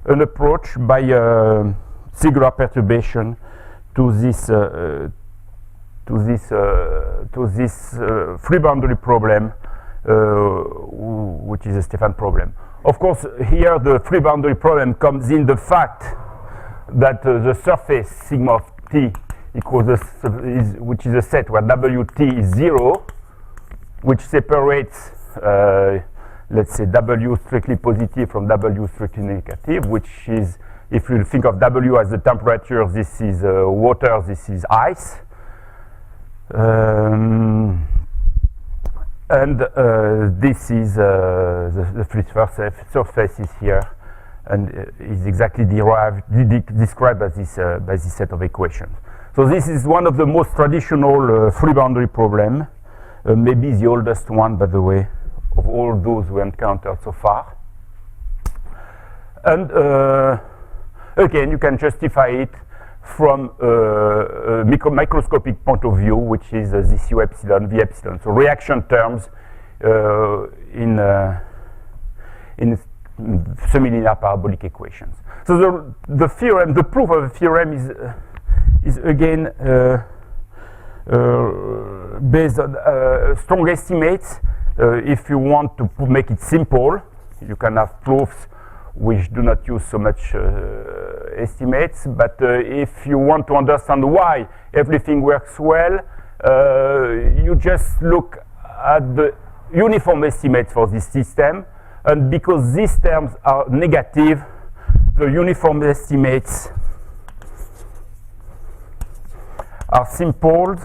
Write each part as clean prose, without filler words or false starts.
an approach by singular perturbation to this free boundary problem, which is a Stefan problem. Of course, here the free boundary problem comes in the fact that the surface sigma of t equals which is a set where Wt is 0, which separates let's say W strictly positive from W strictly negative, which is, if you think of W as the temperature, this is water, this is ice. This is the free surface is here, and is exactly described by this set of equations. So this is one of the most traditional free boundary problem, maybe the oldest one, by the way, of all those we encountered so far. And again, you can justify it from a microscopic point of view, which is this U epsilon, V epsilon. So reaction terms in semilinear parabolic equations. So the theorem, the proof of the theorem is again based on strong estimates. If you want to make it simple, you can have proofs which do not use so much estimates, but if you want to understand why everything works well, you just look at the uniform estimates for this system, and because these terms are negative, the uniform estimates are simple,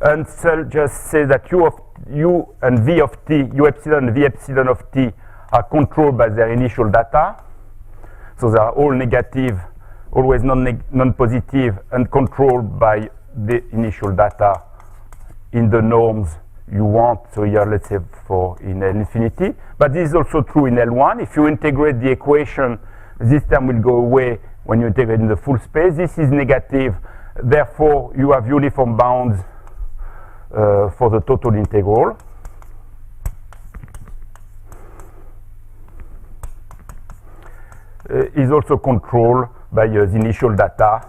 and so just say that U and V of t, U epsilon and V epsilon of t, are controlled by their initial data. So they are all negative, always non-positive, and controlled by the initial data in the norms you want. So here, let's say in L infinity. But this is also true in L1. If you integrate the equation, this term will go away when you integrate in the full space. This is negative. Therefore, you have uniform bounds for the total integral. Is also controlled by the initial data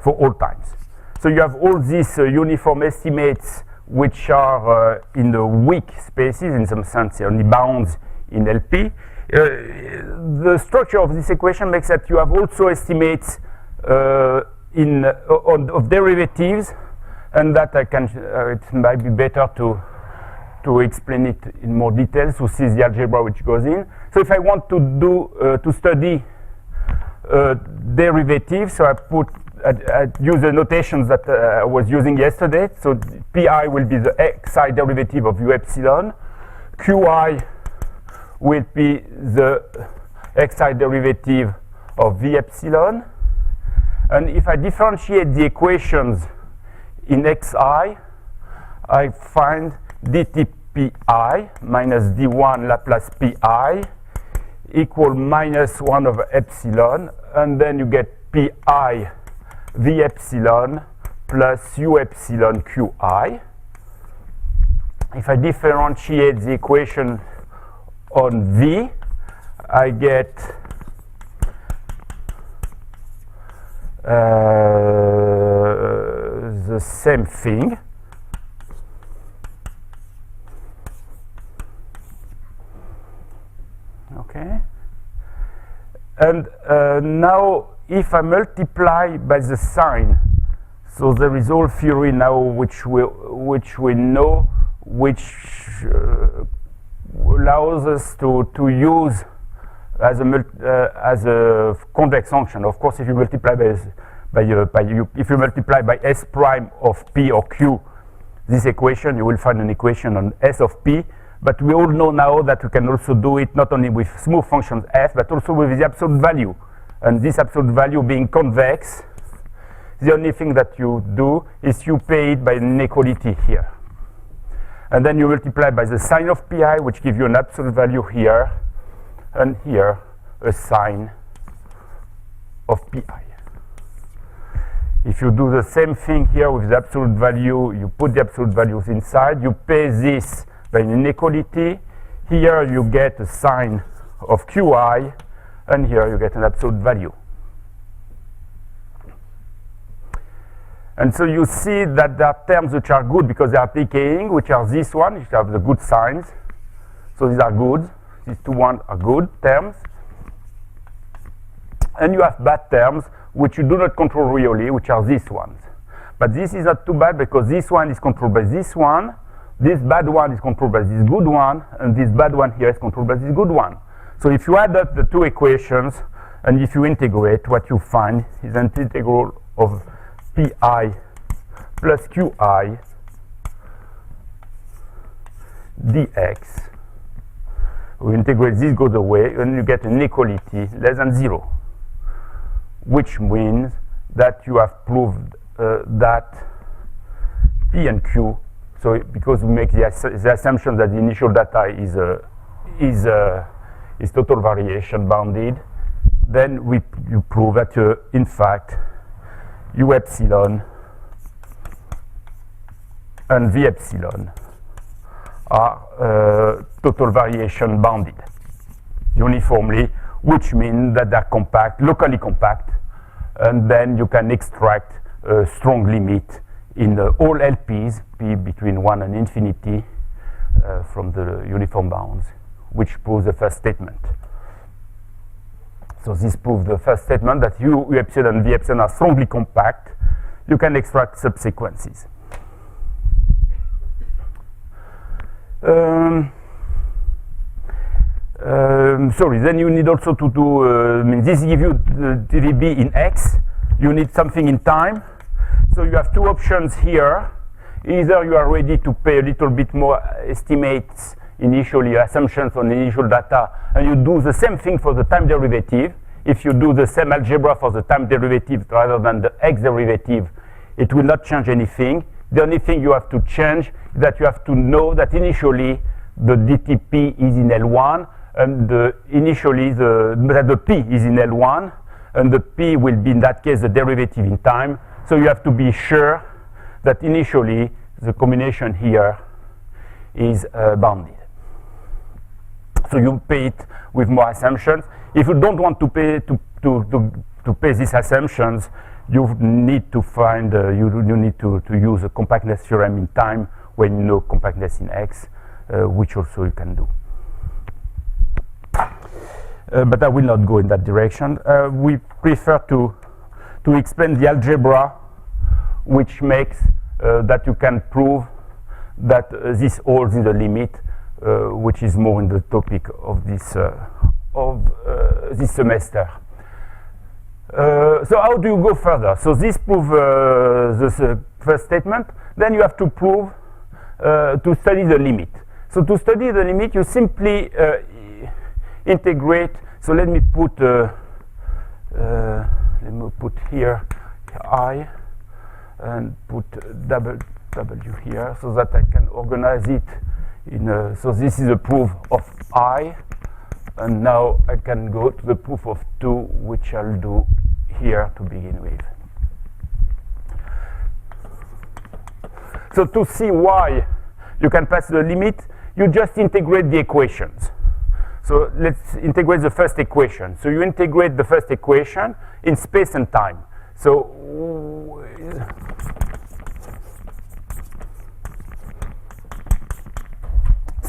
for all times. So you have all these uniform estimates which are in the weak spaces, in some sense only bounds in LP. The structure of this equation makes that you have also estimates of derivatives, and that I can it might be better to explain it in more detail, to see the algebra which goes in. So if I want to study derivatives, so I use the notations that I was using yesterday. So Pi will be the xi derivative of U epsilon, Qi will be the xi derivative of V epsilon, and if I differentiate the equations in xi, I find dt pi minus d1 Laplace pi equal minus 1 over epsilon, and then you get pi V epsilon plus U epsilon Qi. If I differentiate the equation on V, I get the same thing. Okay, and now if I multiply by the sign, so there is all theory now which we know, which allows us to use as a convex function. Of course, if you multiply if you multiply by S prime of P or Q, this equation, you will find an equation on S of P. But we all know now that we can also do it not only with smooth functions f, but also with the absolute value. And this absolute value being convex, the only thing that you do is you pay it by an inequality here. And then you multiply by the sine of pi, which gives you an absolute value here, and here a sine of pi. If you do the same thing here with the absolute value, you put the absolute values inside, you pay this by an inequality. Here you get a sine of Qi, and here you get an absolute value. And so you see that there are terms which are good because they are decaying, which are this one, which have the good signs. So these are good. These two ones are good terms. And you have bad terms which you do not control really, which are these ones. But this is not too bad because this one is controlled by this one, this bad one is controlled by this good one, and this bad one here is controlled by this good one. So if you add up the two equations and if you integrate, what you find is an integral of pi plus qi dx. We integrate, this goes away, and you get an inequality less than 0, which means that you have proved that P and Q, so because we make the assumption that the initial data is total variation bounded, then you prove that in fact U epsilon and V epsilon are total variation bounded uniformly, which means that they're compact, locally compact, and then you can extract a strong limit in all LPs, P between 1 and infinity, from the uniform bounds, which proves the first statement. So this proves the first statement that U epsilon and V epsilon are strongly compact. You can extract subsequences. Sorry, then you need also to do, I mean, this gives you the DVB in X. You need something in time. So you have two options here. Either you are ready to pay a little bit more estimates initially, assumptions on initial data, and you do the same thing for the time derivative. If you do the same algebra for the time derivative rather than the X derivative, it will not change anything. The only thing you have to change is that you have to know that initially the dTp is in L1, and initially the P is in L1, and the P will be in that case the derivative in time. So you have to be sure that initially the combination here is bounded. So you pay it with more assumptions. If you don't want to pay these assumptions, you need to find you need to use a compactness theorem in time when you know compactness in X, which also you can do. But I will not go in that direction. We prefer to explain the algebra, which makes that you can prove that this holds in the limit, which is more in the topic of this semester. So how do you go further? So this proves the first statement. Then you have to prove to study the limit. So to study the limit, you simply integrate. So let me put here I and put double W here so that I can organize it in. So this is a proof of I, and now I can go to the proof of 2, which I'll do here to begin with. So to see why you can pass the limit, you just integrate the equations. So let's integrate the first equation. So you integrate the first equation in space and time. So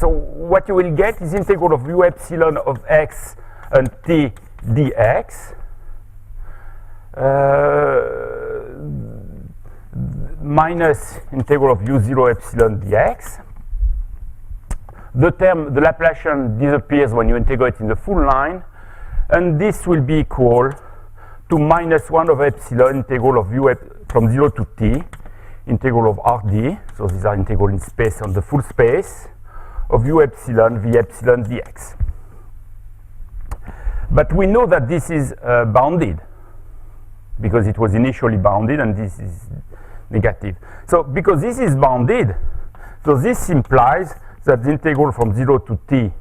what you will get is integral of U epsilon of X and T dx minus integral of U0 epsilon dx. The term, the Laplacian, disappears when you integrate in the full line, and this will be equal to minus 1 over epsilon integral of U from 0 to t, integral of Rd, so these are integral in space on the full space, of U epsilon V epsilon dx. But we know that this is bounded, because it was initially bounded and this is negative. So because this is bounded, so this implies that the integral from 0 to t,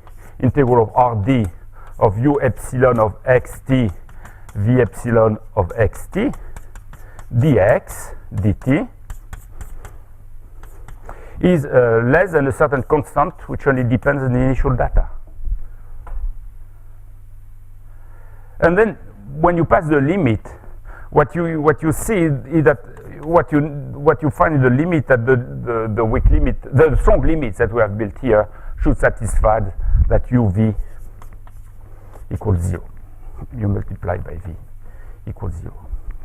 integral of Rd of U epsilon of xt V epsilon of xt dx dt is less than a certain constant which only depends on the initial data. And then when you pass the limit, what you see is that what you find in the limit, that the weak limit, the strong limits that we have built here should satisfy that uv equals 0. You multiply by v equals 0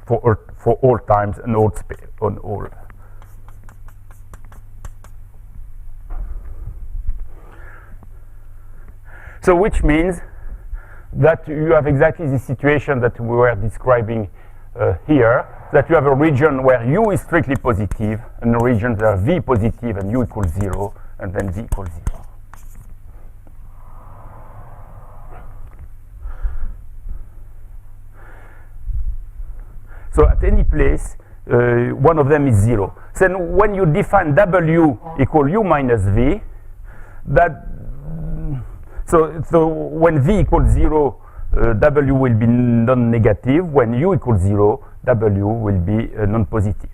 for all times and all space on all. So which means that you have exactly the situation that we were describing here, that you have a region where u is strictly positive and a region where v positive and u equals 0 and then v equals 0. So at any place, one of them is 0. So when you define w equal u minus v, that so when v equals 0, w will be non-negative. When u equals 0, w will be non-positive.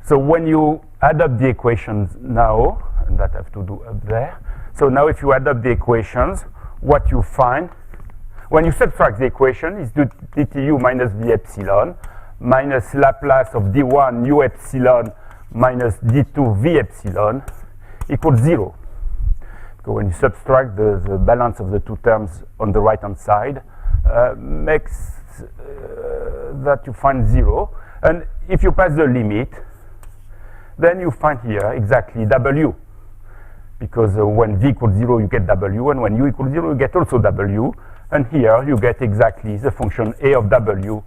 So when you add up the equations now, and that I have to do up there. So now if you add up the equations, what you find, when you subtract the equation, is dtu minus v epsilon minus Laplace of d1 u epsilon minus d2 v epsilon equals 0. So when you subtract the balance of the two terms on the right-hand side, makes that you find 0. And if you pass the limit, then you find here exactly w. Because when v equals 0, you get w, and when u equals 0, you get also w. And here you get exactly the function a of w,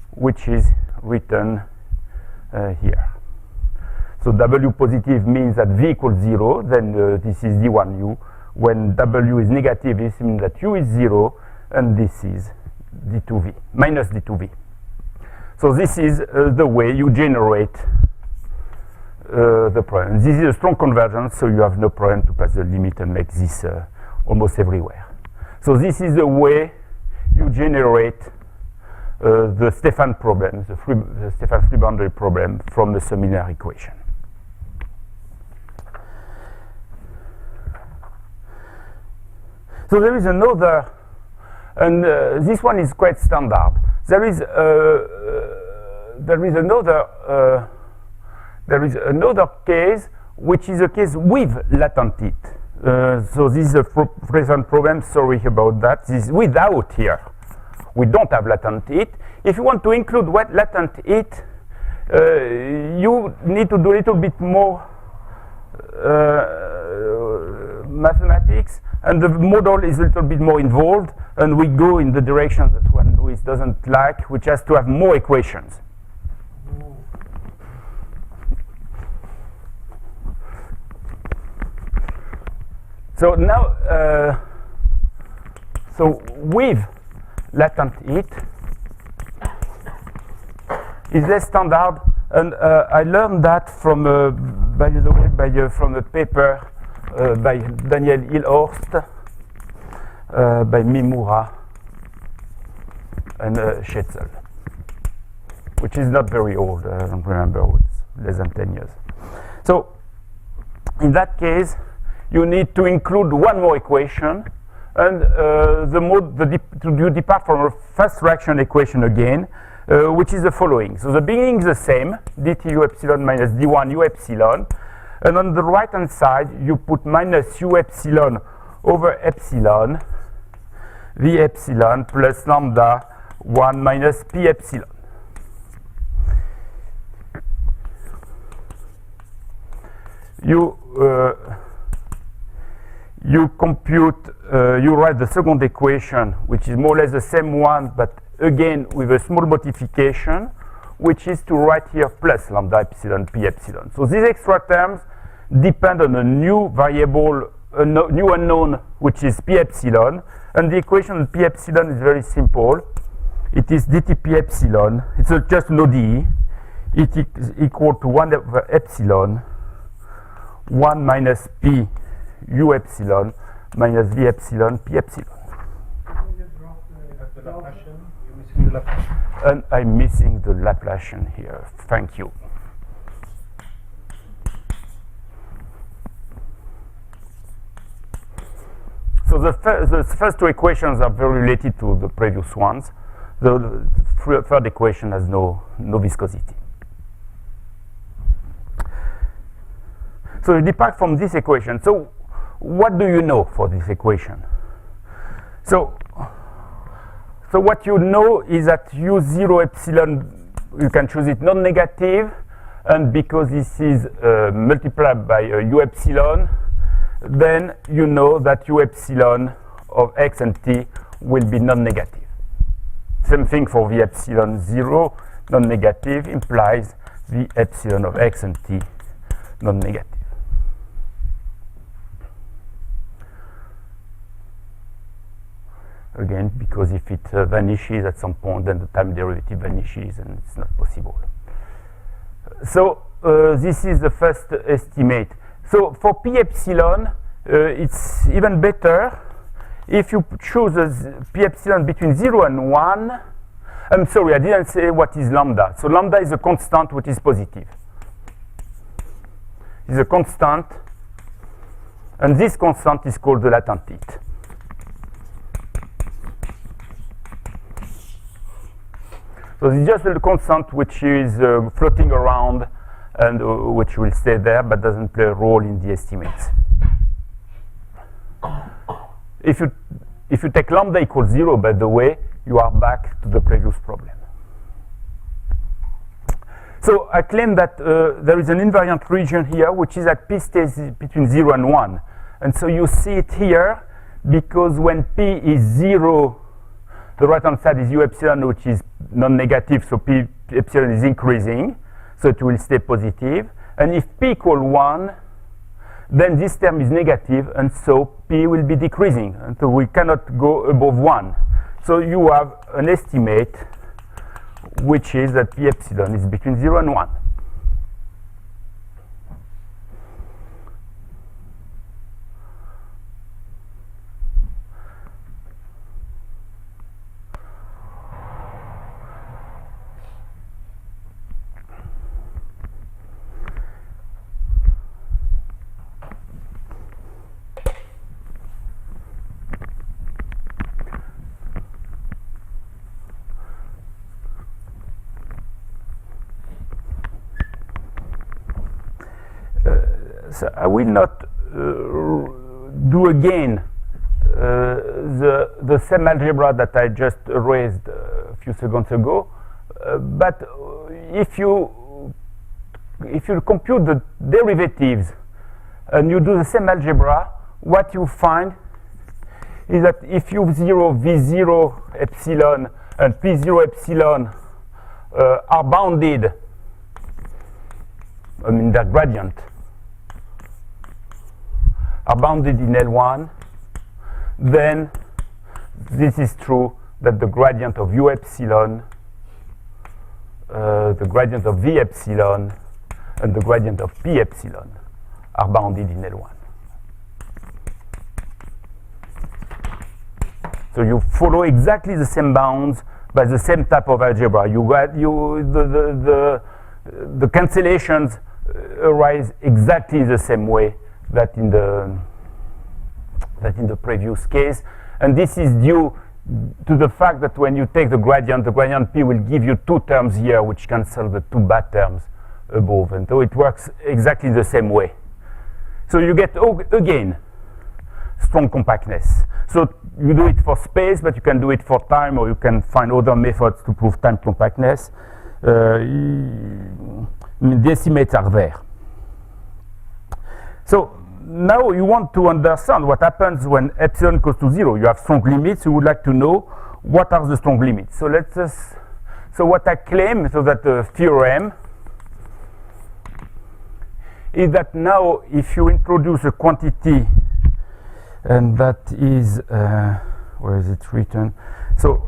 which is written here. So w positive means that v equals 0, then this is d1u. When w is negative, this means that u is 0, and this is d2v, minus d2v. So this is the way you generate the problem. This is a strong convergence, so you have no problem to pass the limit and make this almost everywhere. So this is the way you generate the Stefan problem, the Stefan free boundary problem from the seminar equation. So there is another, and this one is quite standard. There is another case which is a case with latent heat. So this is a present problem. Sorry about that. This is without here. We don't have latent heat. If you want to include latent heat, you need to do a little bit more mathematics, and the model is a little bit more involved, and we go in the direction that one doesn't like, which has to have more equations. So now, so with latent heat is less standard, and I learned that from, by the way, from a paper by Daniel Hilhorst, by Mimura and Schetzel, which is not very old. I don't remember, it's less than 10 years. So in that case, you need to include one more equation, and you depart from a first reaction equation again, which is the following. So the beginning is the same, dt u epsilon minus d1 u epsilon, and on the right hand side you put minus u epsilon over epsilon v epsilon plus lambda 1 minus p epsilon. You compute, you write the second equation, which is more or less the same one, but again with a small modification, which is to write here plus lambda epsilon p epsilon. So these extra terms depend on a new variable, a new unknown, which is p epsilon, and the equation of p epsilon is very simple. It is dt p epsilon, it's just an ODE, it is equal to 1 over epsilon 1 minus p u epsilon minus v epsilon p epsilon. And I'm missing the Laplacian here. Thank you. So the first two equations are very related to the previous ones. The third equation has no viscosity. So you depart from this equation. So what do you know for this equation? So what you know is that U0 epsilon, you can choose it non-negative, and because this is multiplied by U epsilon, then you know that U epsilon of x and t will be non-negative. Same thing for V epsilon 0, non-negative implies V epsilon of x and t non-negative. Again, because if it vanishes at some point, then the time derivative vanishes and it's not possible. So this is the first estimate. So for P epsilon, it's even better if you choose P epsilon between 0 and 1. I'm sorry, I didn't say what is lambda. So lambda is a constant which is positive. It's a constant, and this constant is called the latent heat. So it's just a constant which is floating around and which will stay there but doesn't play a role in the estimates. If you take lambda equals 0, by the way, you are back to the previous problem. So I claim that there is an invariant region here which is at P stays between 0 and 1. And so you see it here because when P is 0, the right-hand side is U epsilon, which is non-negative, so P epsilon is increasing, so it will stay positive. And if P equals 1, then this term is negative, and so P will be decreasing, and so we cannot go above 1. So you have an estimate which is that P epsilon is between 0 and 1. So I will not do again the same algebra that I just raised a few seconds ago, but if you compute the derivatives and you do the same algebra, what you find is that if U0, V0 epsilon and P0 epsilon are bounded, I mean their gradient, are bounded in L1, then this is true that the gradient of U epsilon, the gradient of V epsilon, and the gradient of P epsilon are bounded in L1. So you follow exactly the same bounds by the same type of algebra. The cancellations arise exactly the same way that in the previous case, and this is due to the fact that when you take the gradient P will give you two terms here which cancel the two bad terms above, and so it works exactly the same way. So you get again strong compactness. So you do it for space, but you can do it for time, or you can find other methods to prove time compactness. The estimates are there. So now you want to understand what happens when epsilon goes to 0. You have strong limits. You would like to know what are the strong limits. So so what I claim, so that the theorem is that now if you introduce a quantity, and that is where is it written? So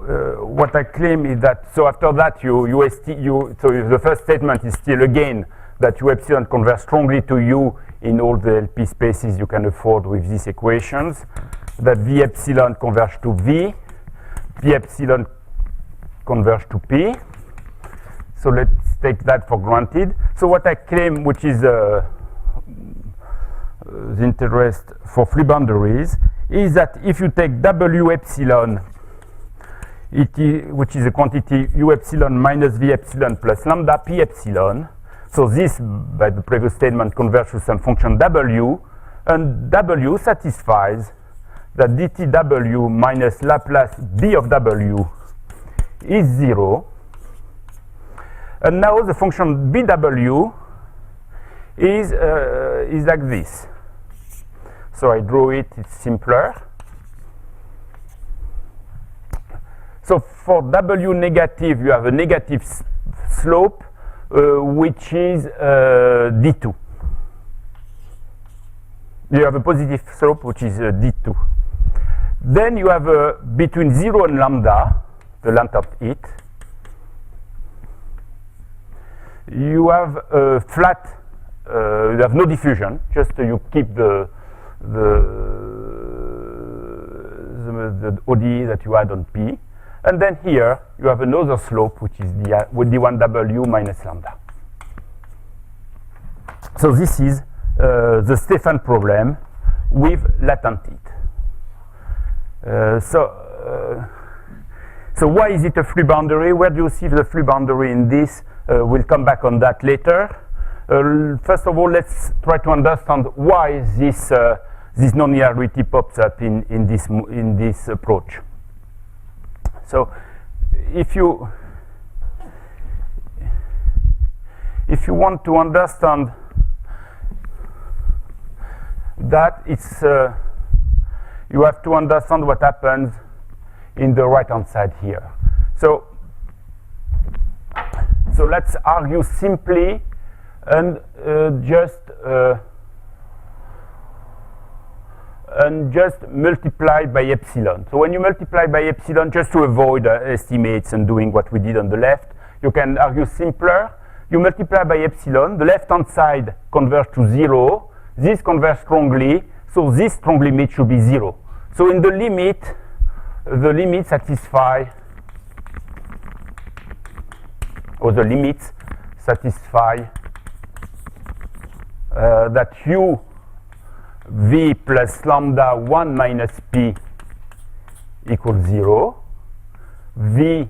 what I claim is that, so after that so the first statement is still again that U epsilon converges strongly to U in all the LP spaces you can afford with these equations, that V epsilon converges to V, P epsilon converges to P. So let's take that for granted. So what I claim, which is the interest for free boundaries, is that if you take W epsilon, which is a quantity U epsilon minus V epsilon plus lambda P epsilon, so this, by the previous statement, converges to some function W, and W satisfies that dtW minus Laplace B of W is 0. And now the function BW is like this. So I draw it, it's simpler. So for W negative, you have a negative slope, which is D2. You have a positive slope, which is D2. Then you have between 0 and lambda, the length of it, you have a flat, you have no diffusion, just you keep the ODE that you had on P. And then here you have another slope, which is D1W minus lambda. So this is the Stefan problem with latent heat. So why is it a free boundary? Where do you see the free boundary in this? We'll come back on that later. First of all, let's try to understand why this non-linearity pops up in this approach. So if you want to understand that, it's you have to understand what happens in the right-hand side here. So let's argue simply and just multiply by epsilon. So when you multiply by epsilon, just to avoid estimates and doing what we did on the left, you can argue simpler. You multiply by epsilon, the left-hand side converges to 0, this converges strongly, so this strong limit should be 0. So in the limit satisfy, or the limits satisfy that U V plus lambda 1 minus P equals 0, V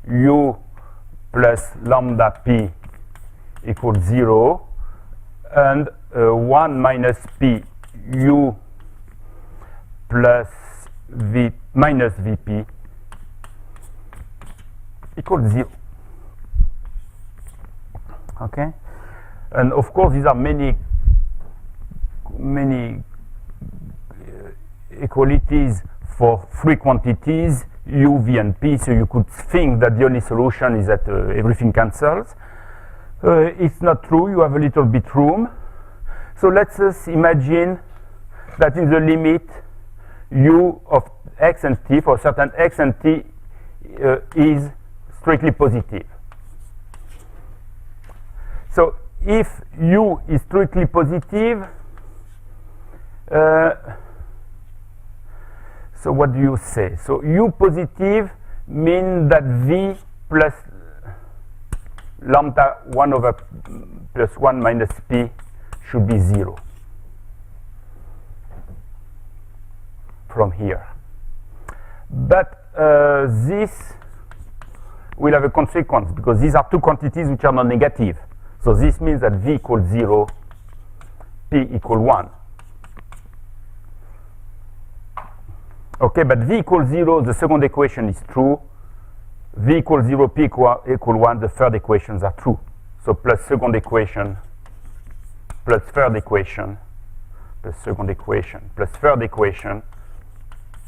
U plus lambda P equals 0, and 1 minus P U plus V minus Vp equals 0. Okay? And of course, these are many equalities for free quantities U, V, and P. So you could think that the only solution is that everything cancels. It's not true. You have a little bit room. So let's just imagine that in the limit U of x and t for certain x and t is strictly positive. So if U is strictly positive, so what do you say? So U positive means that V plus lambda 1 over plus 1 minus P should be 0 from here. But this will have a consequence because these are two quantities which are non-negative. So this means that V equals 0, P equals 1. Okay, but V equals 0, the second equation is true. V equals 0, P equals 1, the third equations are true. So plus second equation, plus third equation, plus second equation, plus third equation.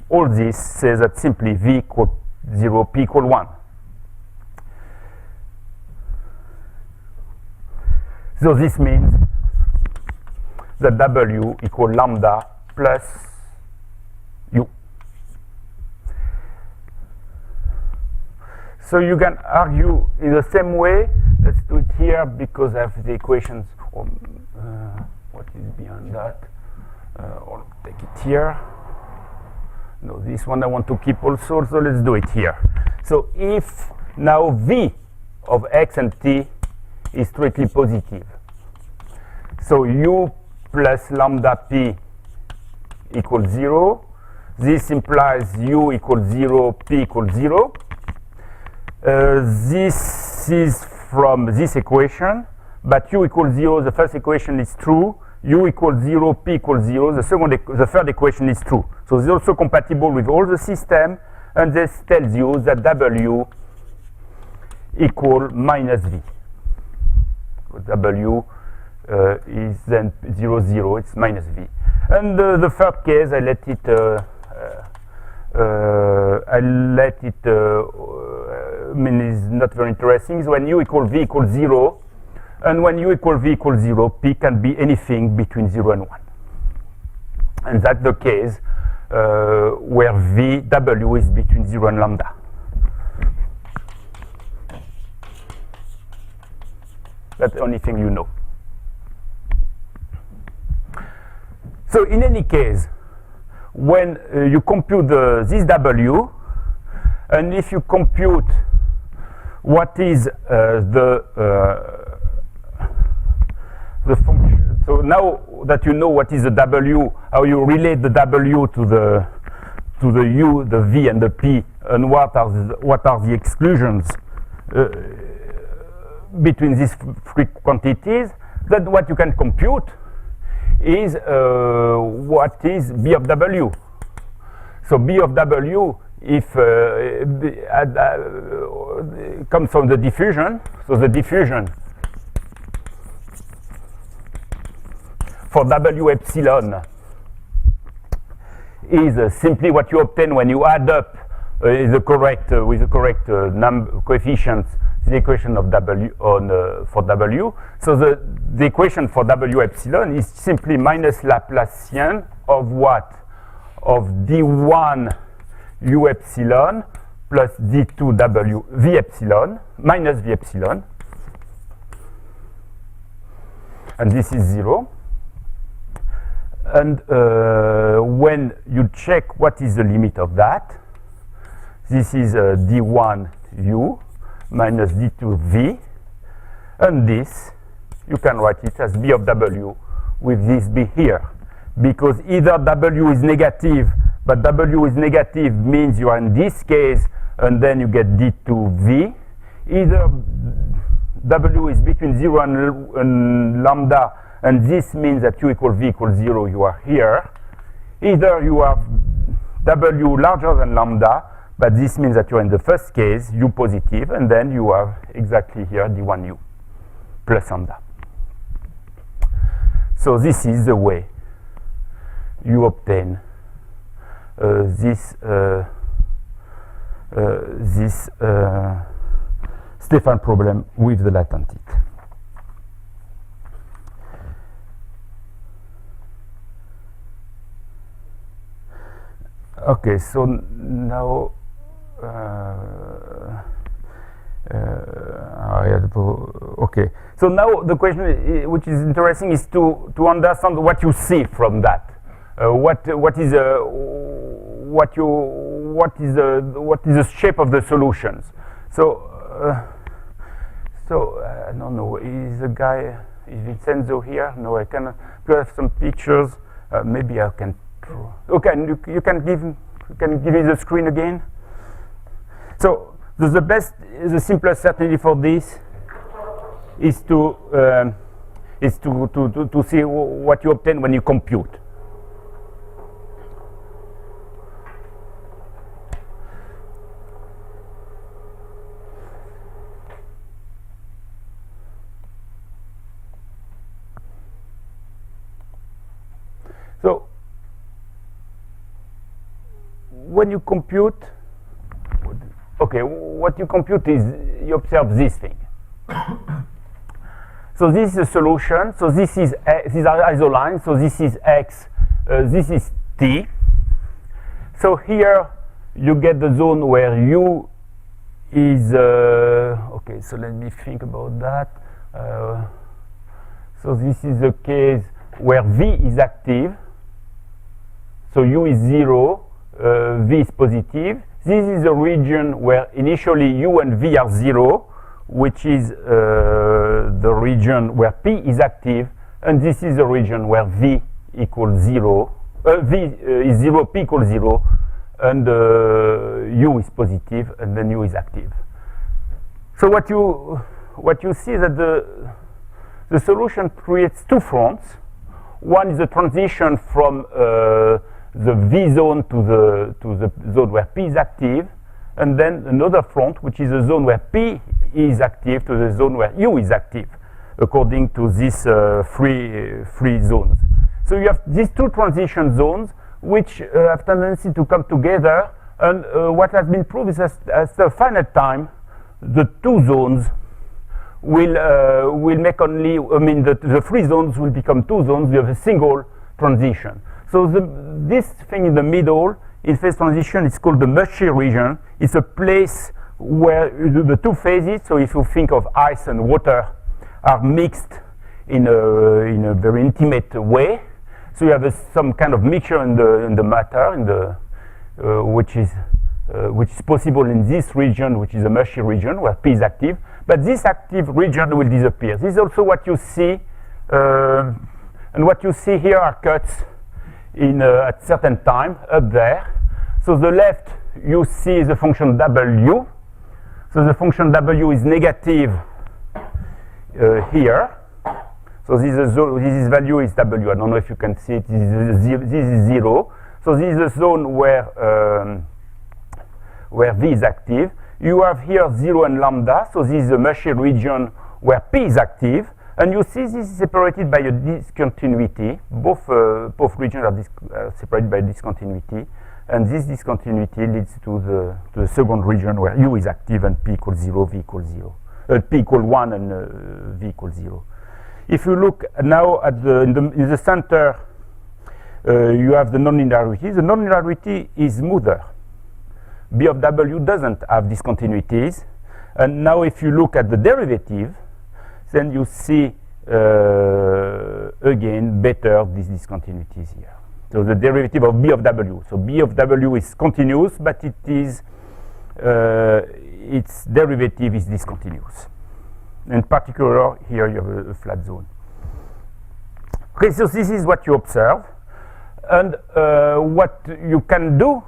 All this says that simply V equals 0, P equals 1. So this means that W equals lambda plus U. So you can argue in the same way. Let's do it here because I have the equations. What is behind that? I'll take it here. No, this one I want to keep also, so let's do it here. So if now V of x and t is strictly positive, so U plus lambda P equals 0. This implies u equals 0, p equals 0. This is from this equation, but u equals 0, the first equation is true. U equals 0, p equals 0, the third equation is true. So it's also compatible with all the system, and this tells you that w equal minus v. W is then 0, 0, it's minus v. And the third case, I let it I mean, it's not very interesting, is when u equals v equals 0, and when u equals v equals 0, p can be anything between 0 and 1. And that's the case where w is between 0 and lambda. That's the only thing you know. So in any case, when you compute this w, and if you compute what is the function, so now that you know what is the w, how you relate the w to the u, the v, and the p, and what are the exclusions between these three quantities, then what you can compute is what is b of w. So b of w, if comes from the diffusion, so the diffusion for w epsilon is simply what you obtain when you add up with the correct coefficients the equation of w for w. So the equation for w epsilon is simply minus Laplacian of what? Of d1 u epsilon plus d2 w v epsilon minus v epsilon, and this is 0. And when you check what is the limit of that, this is d1 u minus d2 v, and this you can write it as b of w with this b here, because either w is negative, but w is negative means you are in this case, and then you get d2 v. Either w is between 0 and lambda, and this means that u equals v equals 0, you are here. Either you have w larger than lambda, but this means that you're in the first case, u positive, and then you have exactly here d1u plus lambda. So this is the way you obtain this Stefan problem with the latent heat. Okay, so now okay, so now the question which is interesting is to understand what you see from that. What is the shape of the solutions? So I don't know. Is the guy Vincenzo here? No, I cannot. Do you have some pictures? Maybe I can draw. Okay, you can give me the screen again. So the simplest certainty for this is to see what you obtain when you compute. So when you compute, okay, what you compute is you observe this thing. So this is a solution. So these are isolines. So this is x, this is t. So here you get the zone where u is okay. So let me think about that. So this is the case where v is active. So u is 0, v is positive. This is a region where initially u and v are 0, which is the region where p is active, and this is the region where v equals 0, V is 0, P equals 0, and U is positive, and then U is active. So what you see is that the solution creates two fronts. One is a transition from the V zone to the zone where P is active, and then another front, which is a zone where P is active, to the zone where U is active, according to these three zones. So you have these two transition zones, which have tendency to come together, and what has been proved is at a finite time, the two zones will make only, I mean, the three zones will become two zones. You have a single transition. So this thing in the middle, in phase transition, is called the mushy region. It's a place where the two phases, so if you think of ice and water, are mixed in a very intimate way. So you have some kind of mixture in the matter, which is possible in this region, which is a mushy region where P is active. But this active region will disappear. This is also what you see, and what you see here are cuts at certain time up there. So the left you see is the function W. So the function W is negative here. So this value is W. I don't know if you can see it. This is 0. So this is a zone where V is active. You have here 0 and lambda. So this is a mushy region where P is active. And you see this is separated by a discontinuity. Both regions are separated by discontinuity. And this discontinuity leads to the second region where U is active and P equals 0, V equals 0. P equals 1 and V equals 0. If you look now at in the center, you have the nonlinearity. The nonlinearity is smoother. B of W doesn't have discontinuities. And now if you look at the derivative, then you see again better these discontinuities here. So the derivative of B of W. So B of W is continuous, but it is its derivative is discontinuous. In particular, here you have a flat zone. Okay, so this is what you observe. And what you can do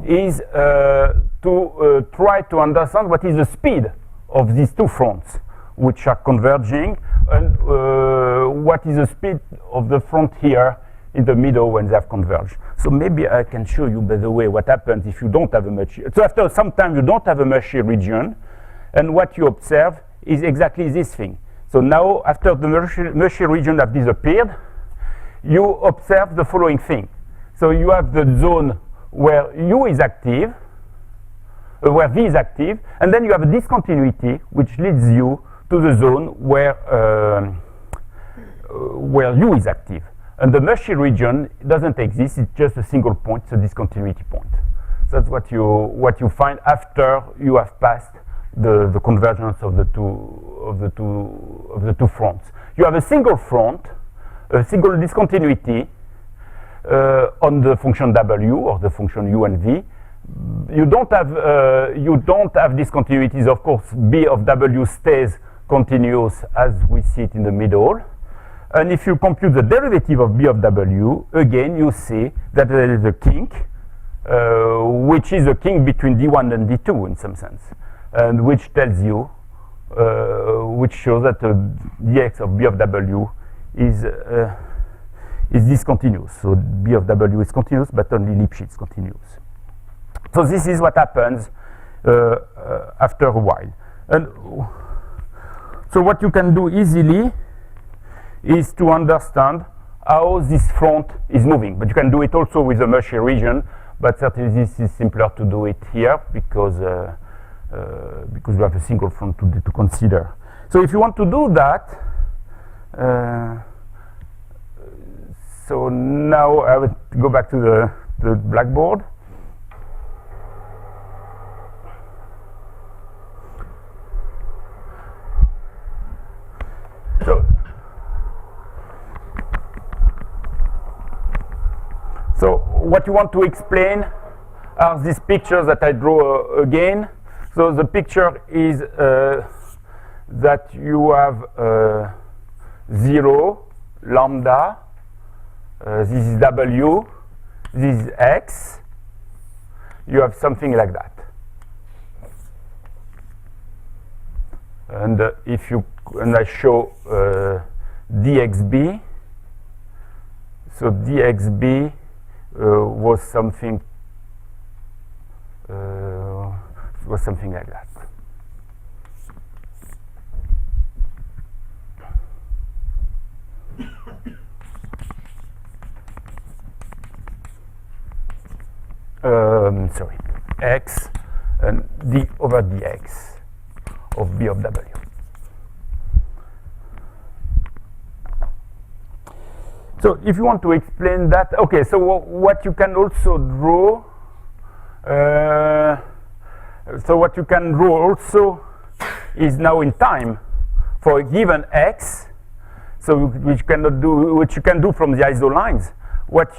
is to try to understand what is the speed of these two fronts, which are converging, and what is the speed of the front here in the middle when they have converged. So maybe I can show you, by the way, what happens if you don't have a mushy. So after some time, you don't have a mushy region, and what you observe is exactly this thing. So now, after the mushy region have disappeared, you observe the following thing. So you have the zone where U is active, where V is active, and then you have a discontinuity which leads you to the zone where U is active. And the mushy region doesn't exist, it's just a single point, it's a discontinuity point. So that's what you find after you have passed the convergence of the two fronts. You have a single front, a single discontinuity on the function W or the function U and V. You don't have discontinuities, of course. B of W stays continuous as we see it in the middle. And if you compute the derivative of B of W, again you see that there is a kink, which is a kink between D1 and D2 in some sense, and which tells you, which shows that dx of B of W is discontinuous. So B of W is continuous, but only Lipschitz is continuous. So this is what happens after a while. And so what you can do easily is to understand how this front is moving. But you can do it also with the mushy region, but certainly this is simpler to do it here because you have a single front to consider. So if you want to do that, so now I will go back to the blackboard. So what you want to explain are these pictures that I draw again. So the picture is that you have 0, lambda, this is W, this is X, you have something like that. And if you, and I show DXB, so DXB was something like that. Sorry, X and D over dx of B of W. So if you want to explain that, okay, so what you can also draw, is now in time for a given X, so which you can do from the isolines. What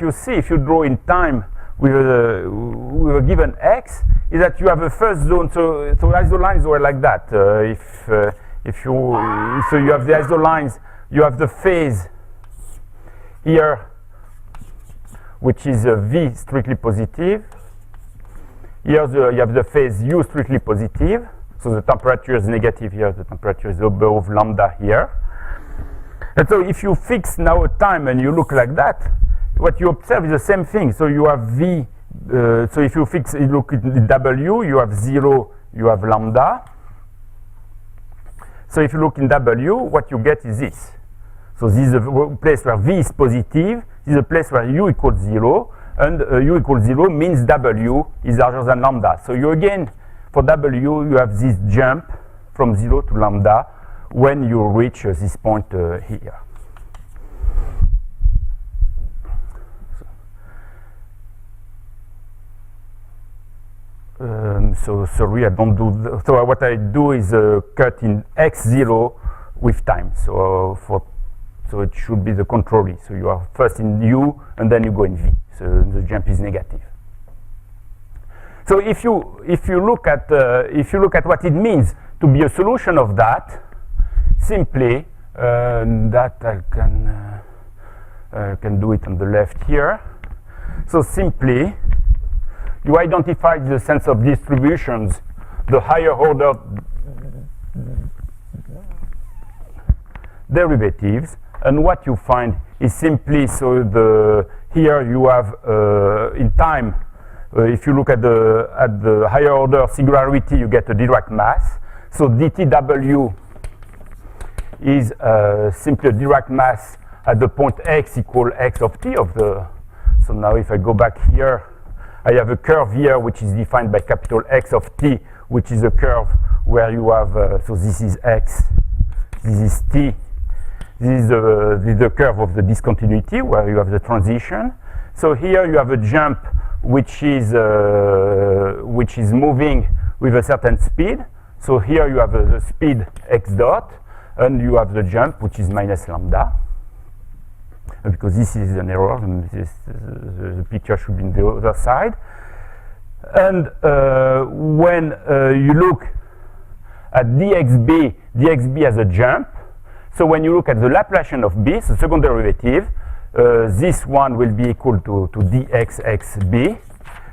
you see if you draw in time with a given X is that you have a first zone. So isolines were like that. So you have the isolines, you have the phase here, which is V strictly positive. Here you have the phase U strictly positive. So the temperature is negative here, the temperature is above lambda here. And so if you fix now a time and you look like that, what you observe is the same thing. So you have V, so if you fix, you look at W, you have 0, you have lambda. So if you look in W, what you get is this. So this is a place where V is positive, this is a place where U equals 0, and U equals 0 means W is larger than lambda. So you again, for W, you have this jump from 0 to lambda when you reach this point here. So sorry, I don't do. So what I do is cut in x0 with time. So it should be the contrary. So you are first in U and then you go in V. So the jump is negative. So if you look at what it means to be a solution of that, simply that I can do it on the left here. So simply you identify the sense of distributions, the higher order derivatives, and what you find is simply, so here you have in time, if you look at the higher order singularity, you get a Dirac mass. So dTW is simply a Dirac mass at the point x equal x of t of the. So now if I go back here, I have a curve here which is defined by capital X of t, which is a curve where you have, so this is x, this is t, this is the curve of the discontinuity where you have the transition. So here you have a jump which is moving with a certain speed. So here you have the speed x dot, and you have the jump which is minus lambda. Because this is an error, and the picture should be on the other side. And when you look at dxb has a jump. So when you look at the Laplacian of b, so second derivative, this one will be equal to dxxb,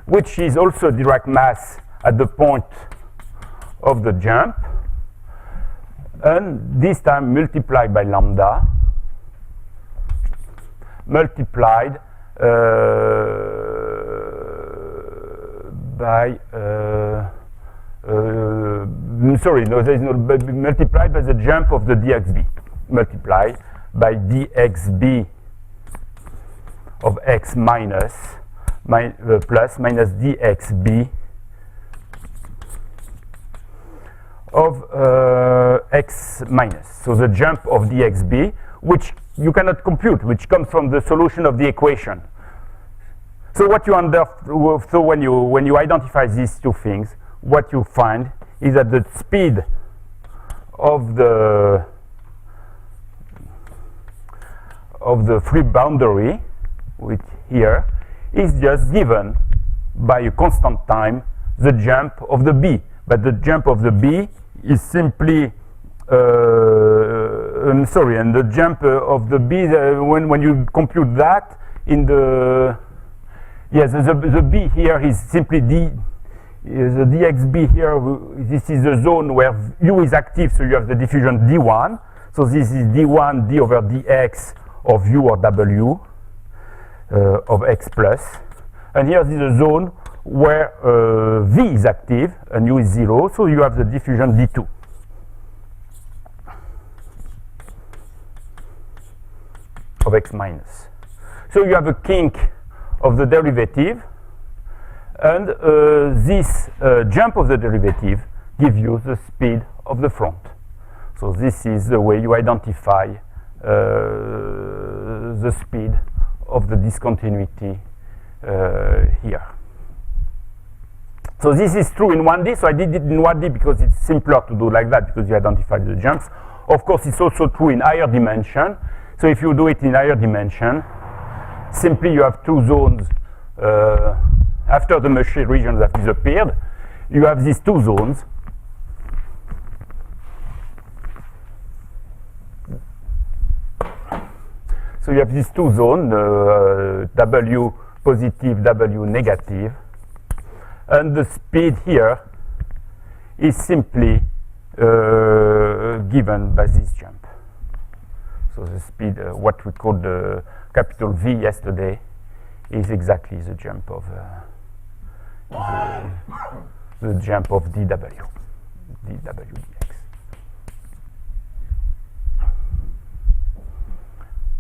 which is also Dirac mass at the point of the jump, and this time multiplied by lambda, multiplied by sorry, no, there is no multiplied by the jump of the dxb, multiplied by dxb of x minus plus minus dxb of x minus. So the jump of dxb, which you cannot compute, which comes from the solution of the equation. So what you so when you identify these two things, what you find is that the speed of the free boundary, which here is just given by a constant time the jump of the b, but the jump of the b is simply sorry, and the jump of the b, when you compute that in the, yes, the b here is simply d, the dxb here, this is the zone where u is active, so you have the diffusion d1. So this is d1 d over dx of u or w of x plus. And here is a zone where v is active and u is 0, so you have the diffusion d2. Of x minus. So you have a kink of the derivative, and this jump of the derivative gives you the speed of the front. So this is the way you identify the speed of the discontinuity here. So this is true in 1D, so I did it in 1D because it's simpler to do like that because you identify the jumps. Of course, it's also true in higher dimension. So if you do it in higher dimension, simply you have two zones. After the Murphy regions have disappeared, you have these two zones. So you have these two zones, W positive, W negative. And the speed here is simply given by this jump. So the speed, what we called the capital V yesterday, is exactly the jump of the jump of dW dx.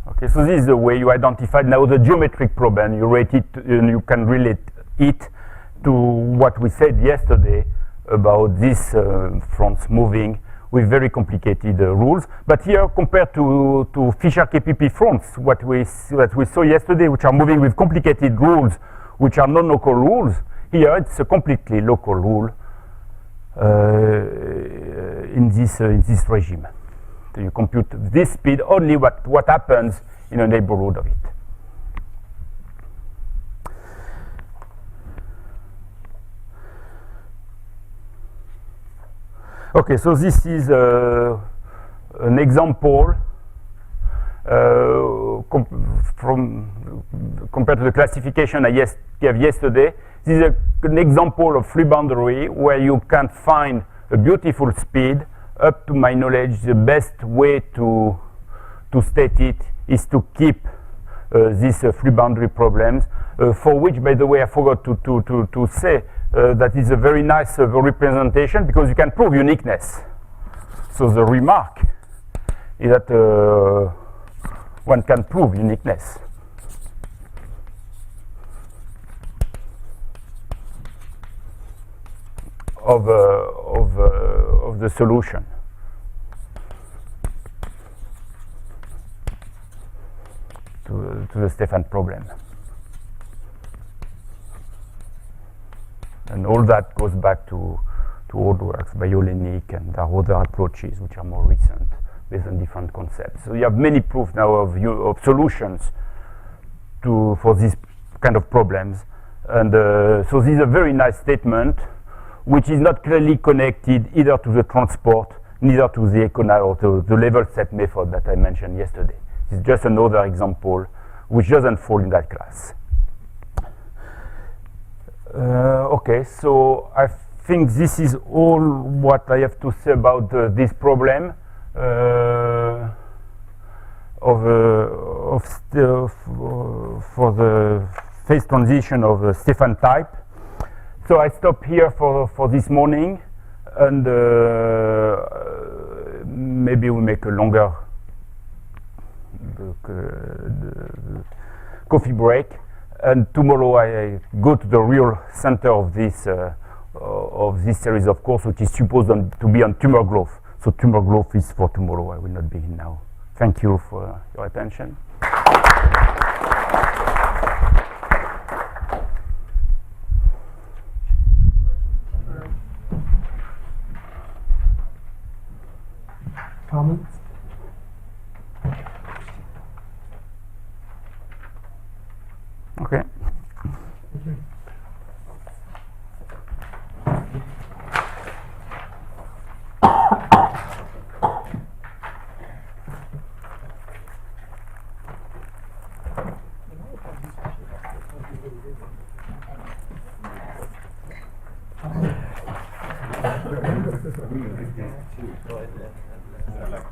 Okay, so this is the way you identified now the geometric problem. You rate it, and you can relate it to what we said yesterday about these fronts moving with very complicated rules. But here, compared to Fisher-KPP fronts, what we saw yesterday, which are moving with complicated rules, which are non-local rules, here it's a completely local rule in this regime. So you compute this speed only what happens in a neighborhood of it. Okay, so this is an example compared to the classification I gave yesterday. This is an example of free boundary where you can find a beautiful speed. Up to my knowledge, the best way to state it is to keep these free boundary problems, for which, by the way, I forgot to say that is a very nice representation because you can prove uniqueness. So the remark is that one can prove uniqueness. Of the solution. To the Stefan problem. And all that goes back to old works by Olenek, and there are other approaches which are more recent based on different concepts. So you have many proofs now of solutions for these kind of problems. And so this is a very nice statement, which is not clearly connected either to the transport, neither to the econal or to the level set method that I mentioned yesterday. It's just another example which doesn't fall in that class. Okay, so I think this is all what I have to say about this problem for the phase transition of Stefan type. So I stop here for this morning, and maybe we make a longer coffee break. And tomorrow I go to the real center of this series of course, which is supposed to be on tumor growth. So tumor growth is for tomorrow. I will not begin now. Thank you for your attention. Comments? Okay. agree with this too.